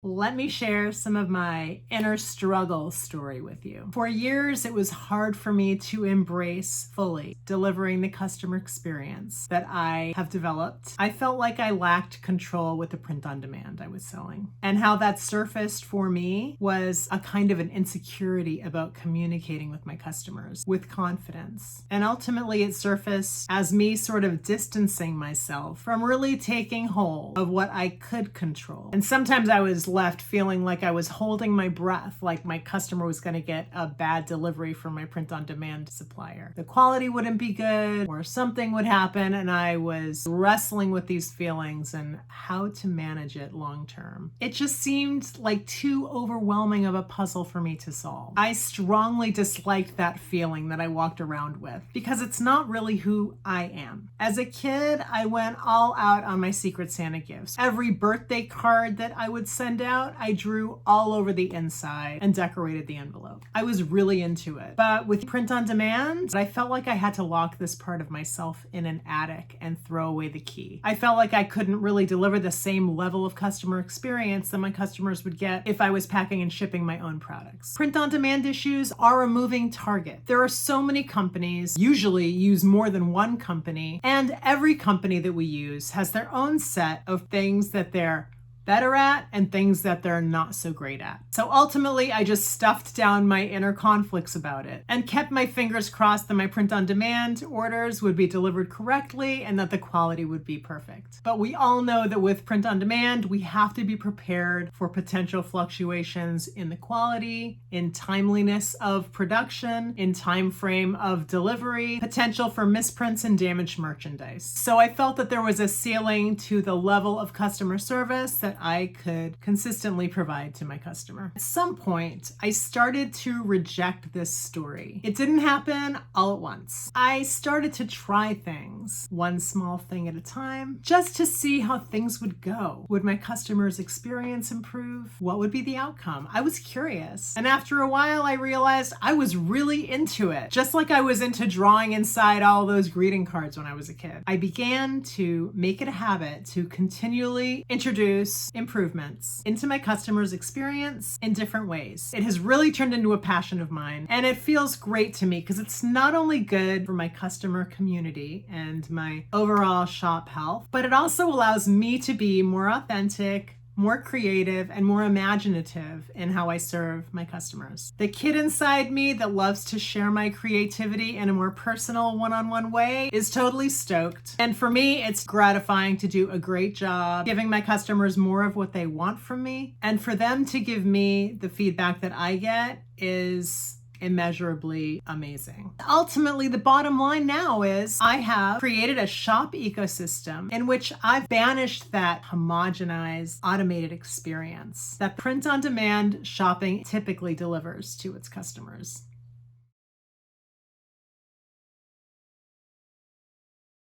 Let me share some of my inner struggle story with you. For years, it was hard for me to embrace fully delivering the customer experience that I have developed. I felt like I lacked control with the print on demand I was selling. And how that surfaced for me was a kind of an insecurity about communicating with my customers with confidence. And ultimately, it surfaced as me sort of distancing myself from really taking hold of what I could control. And sometimes I was left feeling like I was holding my breath, like my customer was going to get a bad delivery from my print on demand supplier. The quality wouldn't be good or something would happen, and I was wrestling with these feelings and how to manage it long term. It just seemed like too overwhelming of a puzzle for me to solve. I strongly disliked that feeling that I walked around with because it's not really who I am. As a kid, I went all out on my Secret Santa gifts. Every birthday card that I would send out, I drew all over the inside and decorated the envelope. I was really into it. But with print on demand, I felt like I had to lock this part of myself in an attic and throw away the key. I felt like I couldn't really deliver the same level of customer experience that my customers would get if I was packing and shipping my own products. Print on demand issues are a moving target. There are so many companies, usually use more than one company, and every company that we use has their own set of things that they're better at and things that they're not so great at. So ultimately, I just stuffed down my inner conflicts about it and kept my fingers crossed that my print on demand orders would be delivered correctly and that the quality would be perfect. But we all know that with print on demand, we have to be prepared for potential fluctuations in the quality, in timeliness of production, in time frame of delivery, potential for misprints and damaged merchandise. So I felt that there was a ceiling to the level of customer service that I could consistently provide to my customer. At some point, I started to reject this story. It didn't happen all at once. I started to try things, one small thing at a time, just to see how things would go. Would my customer's experience improve? What would be the outcome? I was curious. And after a while, I realized I was really into it, just like I was into drawing inside all those greeting cards when I was a kid. I began to make it a habit to continually introduce improvements into my customer's experience in different ways. It has really turned into a passion of mine, and it feels great to me because it's not only good for my customer community and my overall shop health, but it also allows me to be more authentic, more creative, and more imaginative in how I serve my customers. The kid inside me that loves to share my creativity in a more personal one-on-one way is totally stoked. And for me, it's gratifying to do a great job giving my customers more of what they want from me. And for them to give me the feedback that I get is immeasurably amazing. Ultimately, the bottom line now is I have created a shop ecosystem in which I've banished that homogenized, automated experience that print-on-demand shopping typically delivers to its customers.